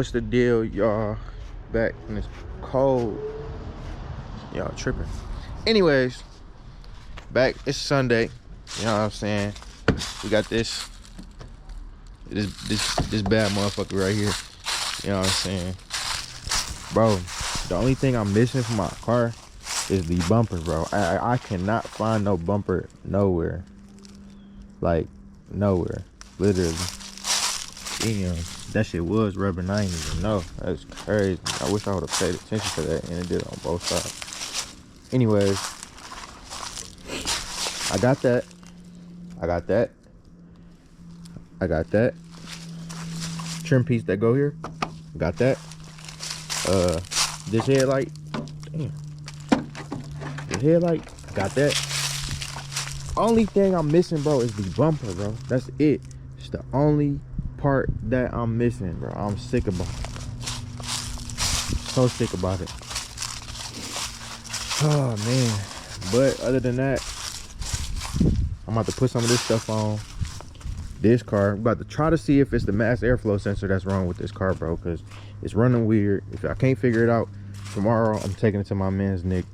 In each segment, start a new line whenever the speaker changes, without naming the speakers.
What's the deal, y'all? Back in this cold. Y'all tripping. Anyways, back. It's Sunday. You know what I'm saying? We got this bad motherfucker right here. You know what I'm saying? Bro, the only thing I'm missing from my car is the bumper, bro. I cannot find no bumper nowhere. Like, nowhere. Literally. Damn, that shit was rubbing. I ain't even know. That's crazy. I wish I would have paid attention to that, and it did on both sides. Anyways, I got that. I got that trim piece that go here. Got that. This headlight. Damn. The headlight. Got that. Only thing I'm missing, bro, is the bumper, bro. That's it. It's the only part that I'm missing, bro. I'm sick about it. So sick about it. Oh man. But other than that, I'm about to put some of this stuff on this car. I'm about to try to see if it's the mass airflow sensor that's wrong with this car, bro, because it's running weird. If I can't figure it out, tomorrow I'm taking it to my man's Nick,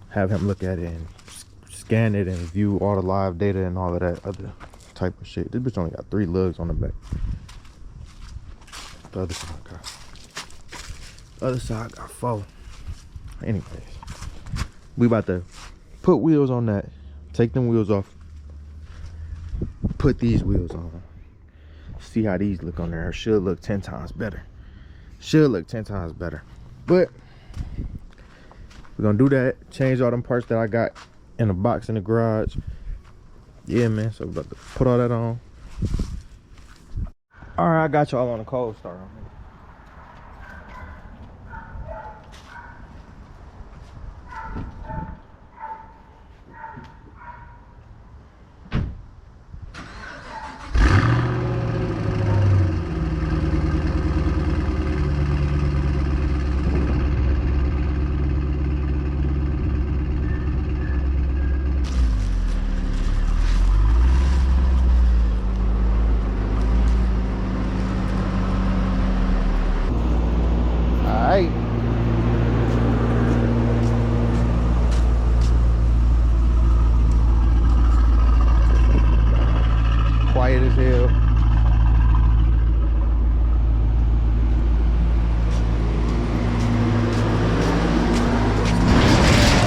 have him look at it and scan it and view all the live data and all of that other type of shit. This bitch only got 3 lugs on the back. The other side got 4. Anyways, we about to put wheels on that, take them wheels off, put these wheels on, see how these look on there. It should look 10 times better. Should look 10 times better. But we're gonna do that, change all them parts that I got in the box in the garage. Yeah, man. So we're about to put all that on. All right, I got y'all on a cold start. Quiet as hell.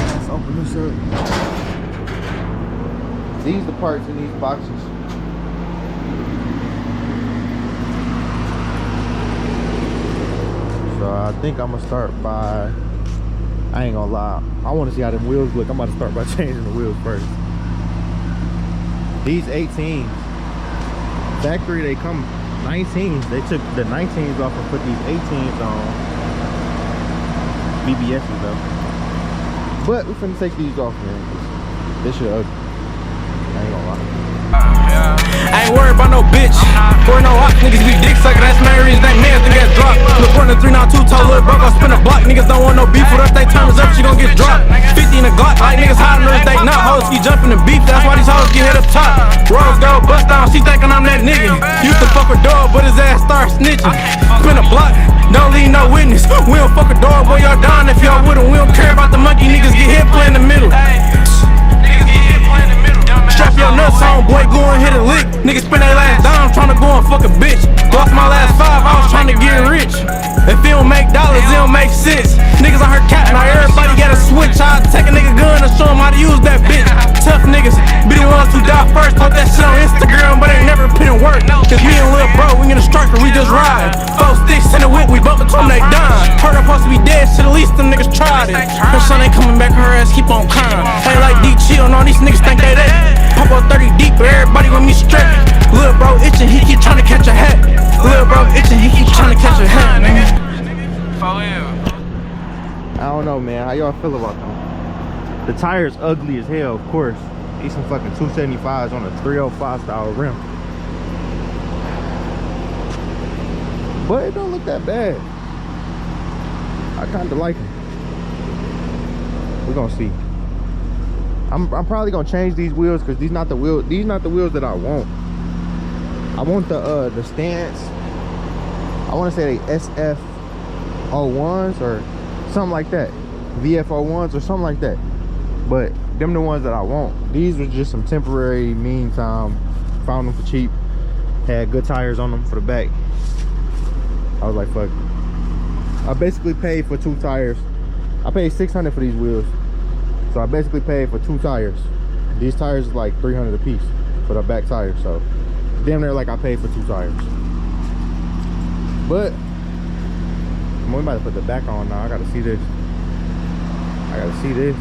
Let's open this up. These are the parts in these boxes. So I think I'm gonna start by, I ain't gonna lie, I want to see how them wheels look. I'm about to start by changing the wheels first. These 18s, factory, they come 19s. They took the 19s off and put these 18s on. BBS's though. But we're finna take these off, man. This shit ugly. I ain't gonna lie.
I ain't worried about no bitch. For no hot niggas be dick sucker. That's my reason that man think get dropped. Look on the 392 tall little broke. I'll spin a block. Niggas don't want no beef with us. They time is up. She gon' get dropped. 50 in a Glock. Like niggas hiding her. They not hoes. Keep jumping the beef. That's why these hoes get hit up top. Rose go bust down. She thinking I'm that nigga. Used to fuck a dog, but his ass start snitching. Spin a block. Don't leave no witness. We don't fuck a dog, boy. Y'all down if y'all with him. We don't care about the monkey. Niggas get hit play in the middle. Strap your nuts on, boy, go and hit a lick. Niggas spend their last dime tryna go and fuck a bitch. Lost my last 5, I was tryna get rich. If it don't make dollars, it don't make sense. Niggas on her cap, now everybody got a switch. I take a nigga gun and show him how to use that bitch. Tough niggas, be the ones who die first. Post that shit on Instagram, but ain't never put in work. Cause me and Lil Bro, we in a striker, we just ride. 4 sticks in the whip, we bump between they dime. Heard I'm supposed to be dead, shit, at least them niggas tried it. Her son ain't coming back, her ass keep on crying. Ain't like D chill, all these niggas think they that. Pop up 30 deep, but everybody with me straight. Lil Bro itching, he keep trying to catch a hat. Lil Bro itching, he keep trying to catch a hat, nigga.
I don't know, man. How y'all feel about them? The tire's ugly as hell, of course. These some fucking 275s on a 305 style rim. But it don't look that bad. I kinda like it. We're gonna see. I'm probably gonna change these wheels because these not the wheels that I want. I want the stance. I I want to say they SF01s or something like that. VF01s or something like that. But them the ones that I want. These were just some temporary meantime. Found them for cheap. Had good tires on them for the back. I was like, fuck it. I basically paid for 2 tires. I paid $600 for these wheels. So I basically paid for 2 tires. These tires is like $300 a piece for the back tires. So damn near like I paid for 2 tires. But I'm about to put the back on now. I gotta see this. I gotta see this.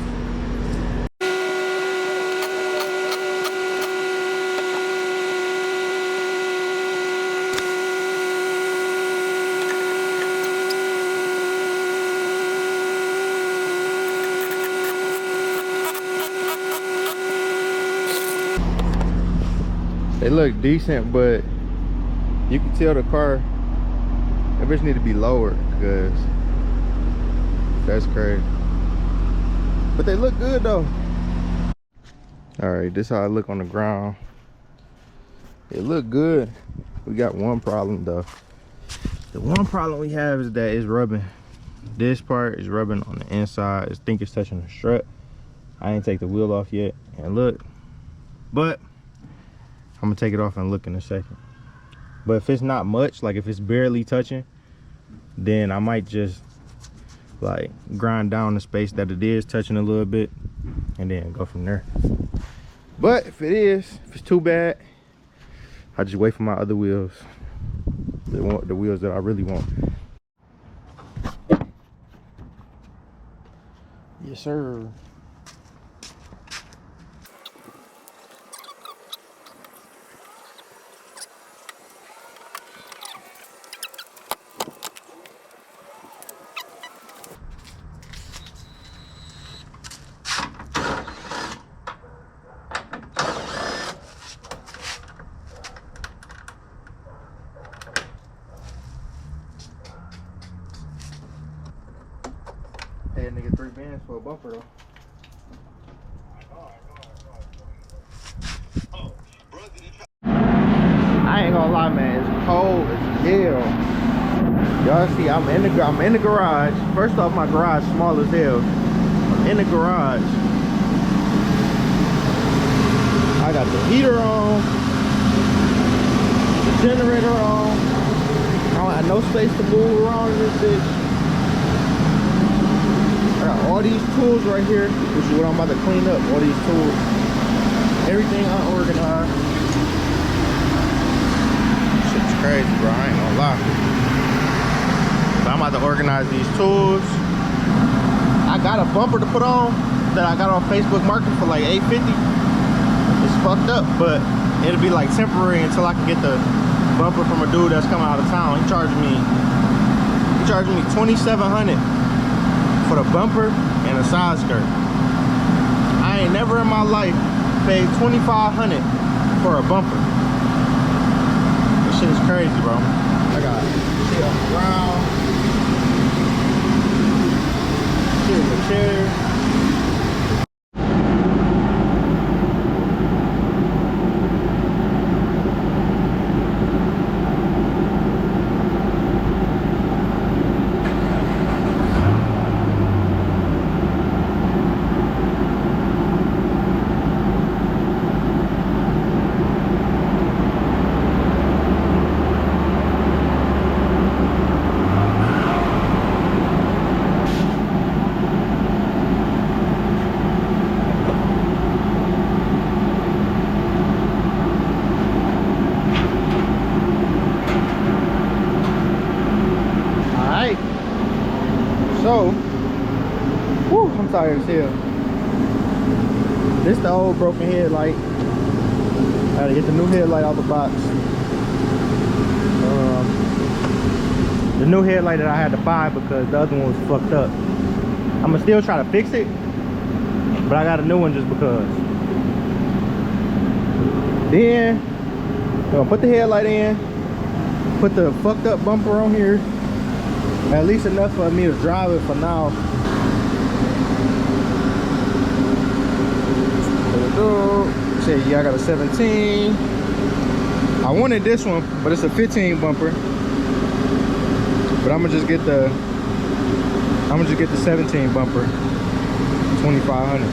They look decent, but you can tell the car, that bitch need to be lowered, because that's crazy. But they look good though. All right, this is how I look on the ground. It look good. We got one problem though. The one problem we have is that it's rubbing. This part is rubbing on the inside. I think it's touching the strut. I ain't take the wheel off yet, and look. But I'm gonna take it off and look in a second. But if it's not much, like if it's barely touching, then I might just like grind down the space that it is touching a little bit and then go from there. But if it is, if it's too bad, I just wait for my other wheels. The wheels that I really want. Yes, sir. Hey, nigga, 3 bands for a bumper though. I ain't gonna lie, man. It's cold as hell. Y'all see, I'm in the garage. First off, my garage small as hell. I'm in the garage. I got the heater on, the generator on. I don't have no space to move around in this bitch. I got all these tools right here, which is what I'm about to clean up. All these tools, everything unorganized. Shit's crazy, bro. I ain't gonna lie. But I'm about to organize these tools. I got a bumper to put on that I got on Facebook Market for like $8.50. It's fucked up, but it'll be like temporary until I can get the bumper from a dude that's coming out of town. He charged me $2,700 for the bumper and a side skirt. I ain't never in my life paid $2,500 for a bumper. This shit is crazy, bro. I got shit on the ground, shit in the chair. So, whew, I'm tired as hell. This the old broken headlight. I gotta get the new headlight out the box. The new headlight that I had to buy because the other one was fucked up. I'ma still try to fix it, but I got a new one just because. Then, I'm gonna put the headlight in, put the fucked up bumper on here. At least enough for me to drive it for now. Shit, yeah, I got a 17. I wanted this one, but it's a 15 bumper. But I'm gonna just get the 17 bumper, 2,500.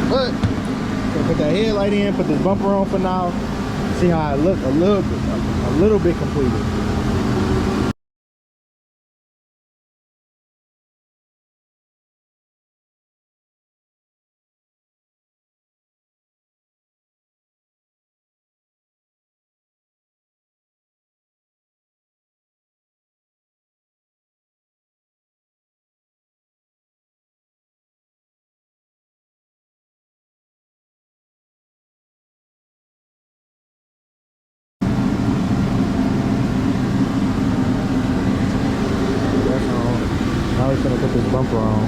But gonna put that headlight in, put this bumper on for now. See how it look a little bit completed. Now we're gonna put this bumper on.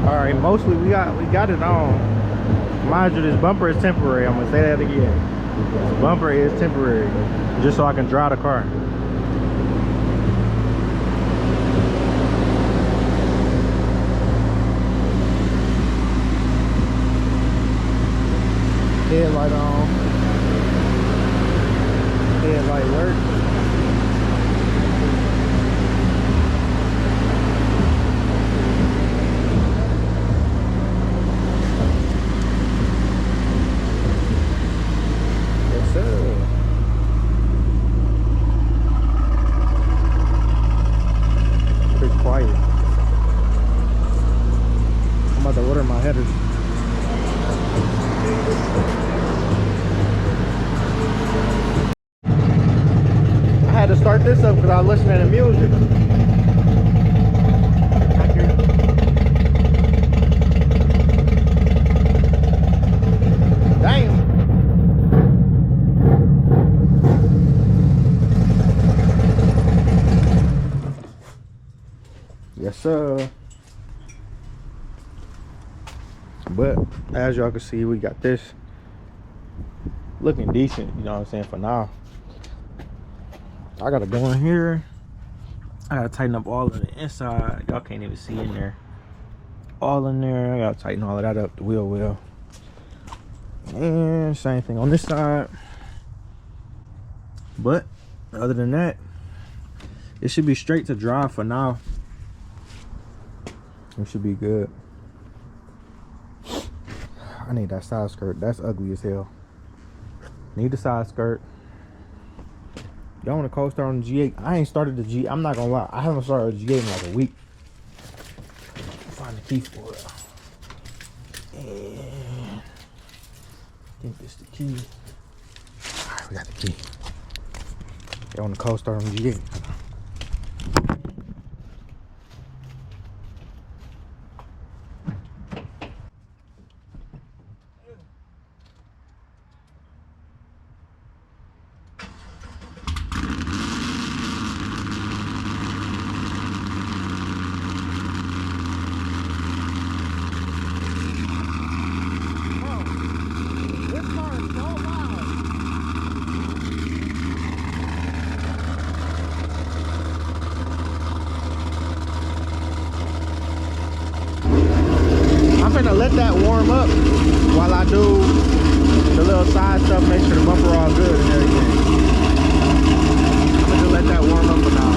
All right, mostly we got it on. Mind you, this bumper is temporary. I'm gonna say that again. This bumper is temporary, just so I can drive the car. Headlight on. Headlight work. Yes, sir. Pretty quiet. I'm about to order my headers. I had to start this up because I was listening to music. Damn. Yes, sir. But as y'all can see, we got this looking decent, you know what I'm saying, for now. I gotta go in here. I gotta tighten up all of the inside. Y'all can't even see in there. All in there. I gotta tighten all of that up, the wheel well. And same thing on this side. But other than that, it should be straight to drive for now. It should be good. I need that side skirt. That's ugly as hell. Need the side skirt. Y'all want to cold start on the G8? I ain't started the G8. I'm not gonna lie. I haven't started the G8 in like a week. Find the key for it. And I think this is the key. Alright, we got the key. Y'all want to cold start on the G8? I'm gonna let that warm up while I do the little side stuff, make sure the bumper all good and everything. I'm gonna just let that warm up for now.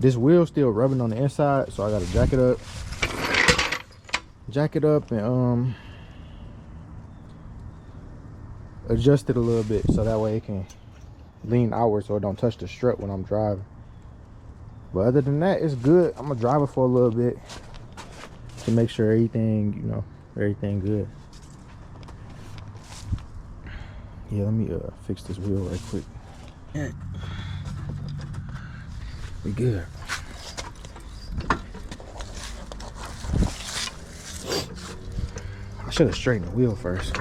This wheel's still rubbing on the inside, so I gotta jack it up and adjust it a little bit so that way it can lean outward so it don't touch the strut when I'm driving. But other than that, it's good. I'm gonna drive it for a little bit to make sure everything, you know, everything good. Yeah, let me fix this wheel right quick. Yeah. We good. I should have straightened the wheel first.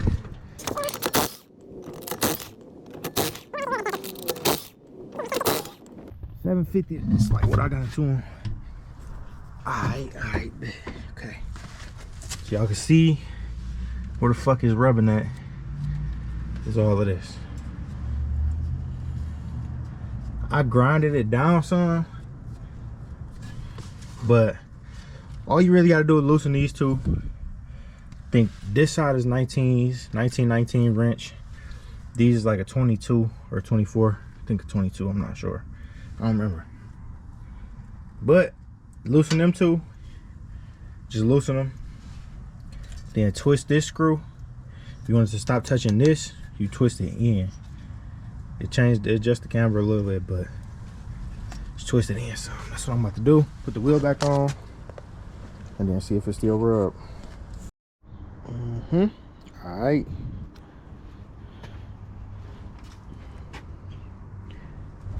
$750. It's like what I got into them. Alright, okay. So y'all can see where the fuck is rubbing at. Is all of this. I grinded it down some, but all you really gotta do is loosen these two. I think this side is 1919 wrench. These is like a 22 or 24. I think a 22, I'm not sure. I don't remember. But loosen them two. Just loosen them. Then twist this screw. If you want it to stop touching this, you twist it in. It adjust the camber a little bit, but just twist it in. So that's what I'm about to do. Put the wheel back on and then see if it's still rubbed. Alright.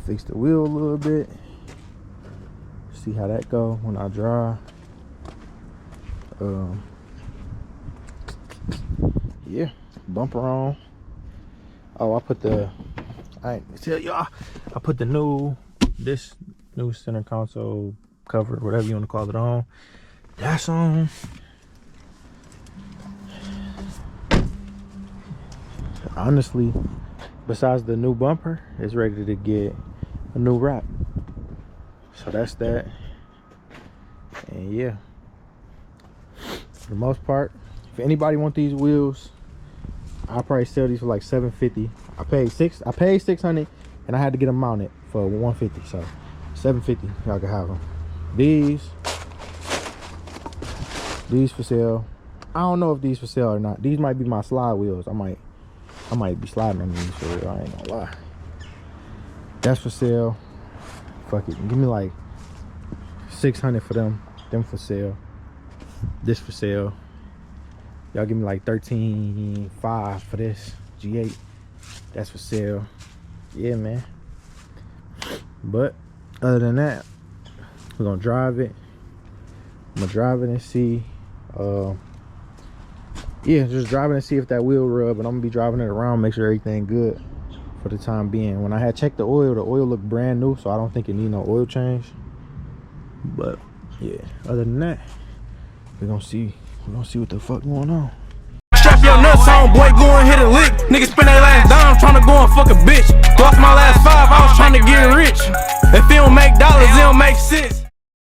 Fix the wheel a little bit. See how that go when I dry. Yeah, bumper on. Oh, I put the, I tell y'all, I put the new center console cover, whatever you want to call it, on. That's on. Honestly, besides the new bumper, it's ready to get a new wrap. So that's that. And yeah, for the most part, if anybody want these wheels, I'll probably sell these for like $750. I paid $600 and I had to get them mounted for $150. So $750, y'all can have them. These for sale. I don't know if these for sale or not. These might be my slide wheels. I might be sliding on these for real. I ain't gonna lie. That's for sale. Fuck it, give me like $600 for them. Them for sale. This for sale. Y'all give me like $13,500 for this G8. That's for sale. Yeah, man. But other than that, we're gonna drive it. I'm gonna drive it and see. Yeah, just driving and see if that wheel rub, and I'm gonna be driving it around, make sure everything good for the time being. When I had checked the oil looked brand new, so I don't think it need no oil change. But yeah, other than that, we're gonna see what the fuck going on.
Strap your nuts on, boy, go and hit a lick. Niggas spend their last dime tryna go and fuck a bitch. Lost my last 5, I was tryna get rich. If it don't make dollars, it don't make sense.